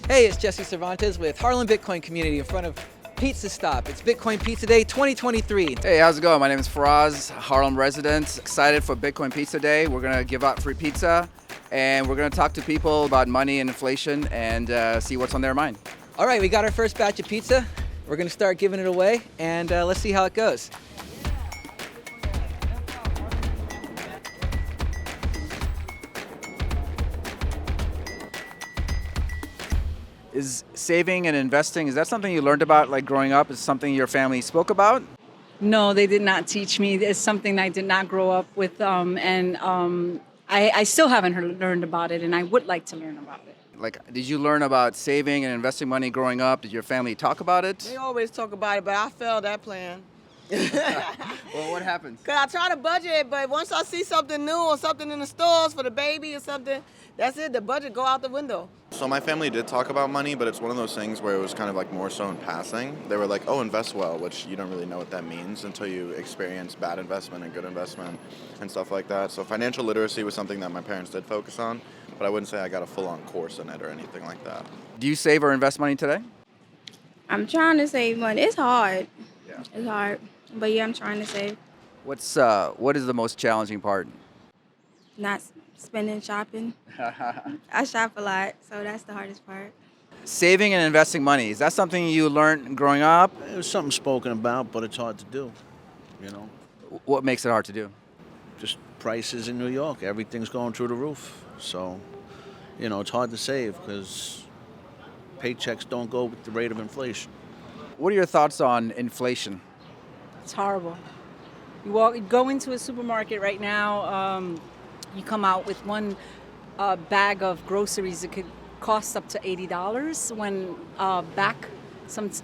Hey, it's Jesse Cervantes with Harlem Bitcoin Community in front of Pizza Stop. It's Bitcoin Pizza Day 2023. Hey, how's it going? My name is Faraz, Harlem resident. Excited for Bitcoin Pizza Day. We're gonna give out free pizza, and we're gonna talk to people about money and inflation and see what's on their mind. All right, we got our first batch of pizza. We're gonna start giving it away, and let's see how it goes. Is saving and investing, is that something you learned about like growing up? Is it something your family spoke about? No, they did not teach me. It's something I did not grow up with, I still haven't learned about it, and I would like to learn about it. Like, did you learn about saving and investing money growing up? Did your family talk about it? They always talk about it, but I failed that plan. Well, what happens? Cause I try to budget, but once I see something new or something in the stores for the baby or something, that's it. The budget go out the window. So my family did talk about money, but it's one of those things where it was kind of like more so in passing. They were like, oh, invest well, which you don't really know what that means until you experience bad investment and good investment and stuff like that. So financial literacy was something that my parents did focus on, but I wouldn't say I got a full-on course in it or anything like that. Do you save or invest money today? I'm trying to save money. It's hard. Yeah. It's hard. But yeah, I'm trying to save. What is the most challenging part? Not spending shopping. I shop a lot, so that's the hardest part. Saving and investing money, is that something you learned growing up? It was something spoken about, but it's hard to do, you know. What makes it hard to do? Just prices in New York, everything's going through the roof. So, you know, it's hard to save because paychecks don't go with the rate of inflation. What are your thoughts on inflation? It's horrible. You go into a supermarket right now, you come out with one bag of groceries that could cost up to $80. When back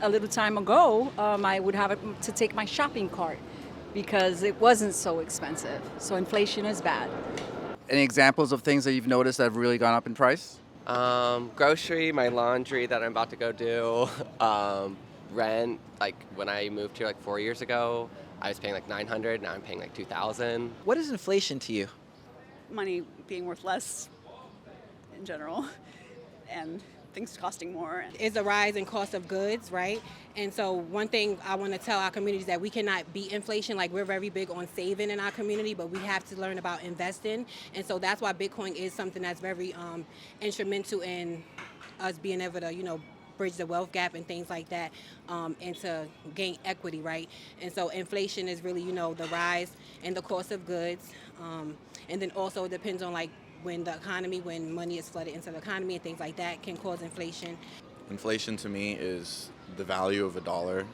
a little time ago, I would have to take my shopping cart because it wasn't so expensive. So inflation is bad. Any examples of things that you've noticed that have really gone up in price? Grocery, my laundry that I'm about to go do, rent. Like when I moved here like 4 years ago, I was paying like $900. Now I'm paying like $2,000. What is inflation to you? Money being worth less in general and things costing more. It's a rise in cost of goods, right? And so one thing I want to tell our community is that we cannot beat inflation. Like, we're very big on saving in our community, but we have to learn about investing. And so that's why Bitcoin is something that's very instrumental in us being able to, bridge the wealth gap and things like that, and to gain equity, right? And so inflation is really, the rise in the cost of goods. And then also it depends on when money is flooded into the economy and things like that can cause inflation. Inflation to me is the value of a dollar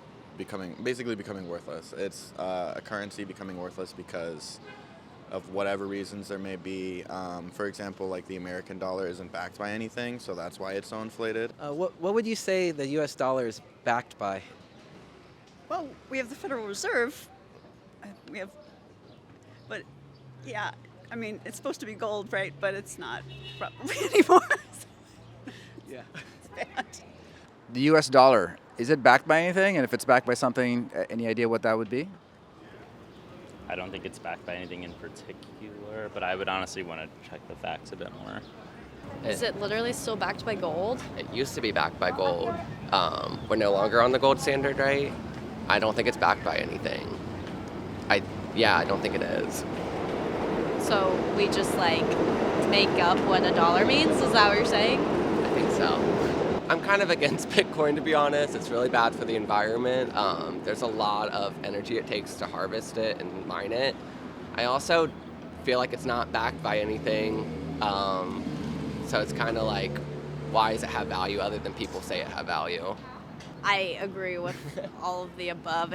basically becoming worthless. It's a currency becoming worthless because of whatever reasons there may be. For example, like the American dollar isn't backed by anything, so that's why it's so inflated. What would you say the U.S. dollar is backed by? Well, we have the Federal Reserve. But yeah, I mean, it's supposed to be gold, right? But it's not probably anymore. Yeah. It's bad. The U.S. dollar, is it backed by anything? And if it's backed by something, any idea what that would be? I don't think it's backed by anything in particular, but I would honestly want to check the facts a bit more. Is it literally still backed by gold? It used to be backed by gold. We're no longer on the gold standard, right? I don't think it's backed by anything. I don't think it is. So we just make up what a dollar means? Is that what you're saying? I think so. I'm kind of against Bitcoin, to be honest. It's really bad for the environment. There's a lot of energy it takes to harvest it and mine it. I also feel like it's not backed by anything. So it's kind of like, why does it have value other than people say it have value? I agree with all of the above.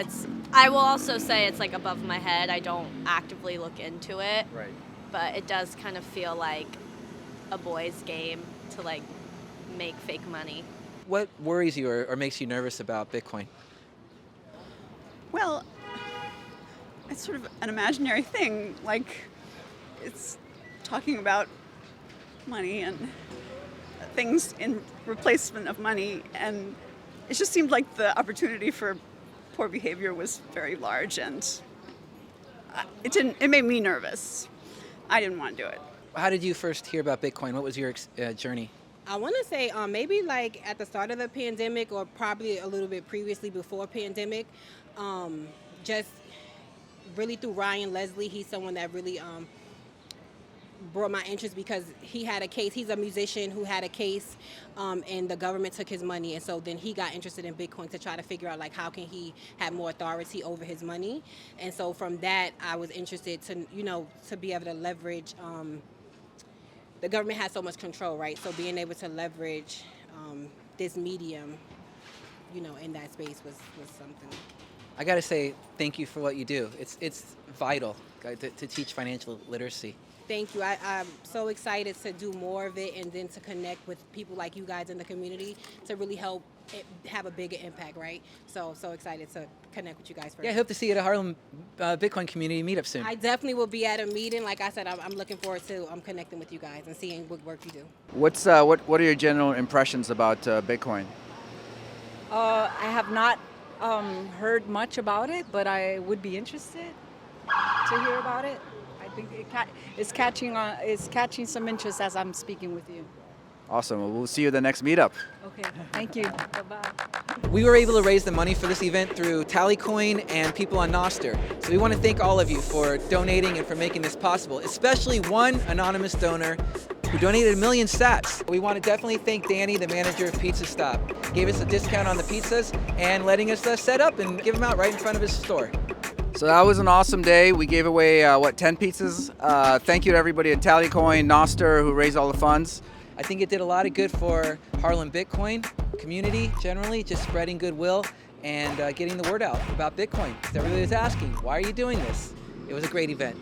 I will also say it's above my head. I don't actively look into it. Right. But it does kind of feel like a boys' game to make fake money. What worries you or makes you nervous about Bitcoin? Well, it's sort of an imaginary thing. It's talking about money and things in replacement of money, and it just seemed like the opportunity for poor behavior was very large, and it made me nervous. I didn't want to do it. How did you first hear about Bitcoin? What was your journey? I want to say maybe like at the start of the pandemic or probably a little bit previously before pandemic. Just really through Ryan Leslie, he's someone that really brought my interest because he had a case. He's a musician who had a case, and the government took his money, and so then he got interested in Bitcoin to try to figure out like how can he have more authority over his money. And so from that, I was interested to to be able to leverage. The government has so much control, right? So being able to leverage this medium, in that space was something. I got to say thank you for what you do. It's vital to teach financial literacy. Thank you. I'm so excited to do more of it and then to connect with people like you guys in the community to really help it have a bigger impact, right? So excited to connect with you guys first. Yeah, I hope to see you at a Harlem Bitcoin Community meetup soon. I definitely will be at a meeting. Like I said, I'm looking forward to connecting with you guys and seeing what work you do. What are your general impressions about Bitcoin? I have not heard much about it, but I would be interested to hear about it. I think it's catching some interest as I'm speaking with you. Awesome. Well, we'll see you at the next meetup. Okay, thank you. Bye-bye. We were able to raise the money for this event through TallyCoin and people on NOSTR. So we want to thank all of you for donating and for making this possible, especially one anonymous donor who donated 1 million sats. We want to definitely thank Danny, the manager of Pizza Stop. Gave us a discount on the pizzas and letting us set up and give them out right in front of his store. So that was an awesome day. We gave away, 10 pizzas? Thank you to everybody at TallyCoin, NOSTR, who raised all the funds. I think it did a lot of good for Harlem Bitcoin community generally, just spreading goodwill and getting the word out about Bitcoin. Everybody was asking, why are you doing this? It was a great event.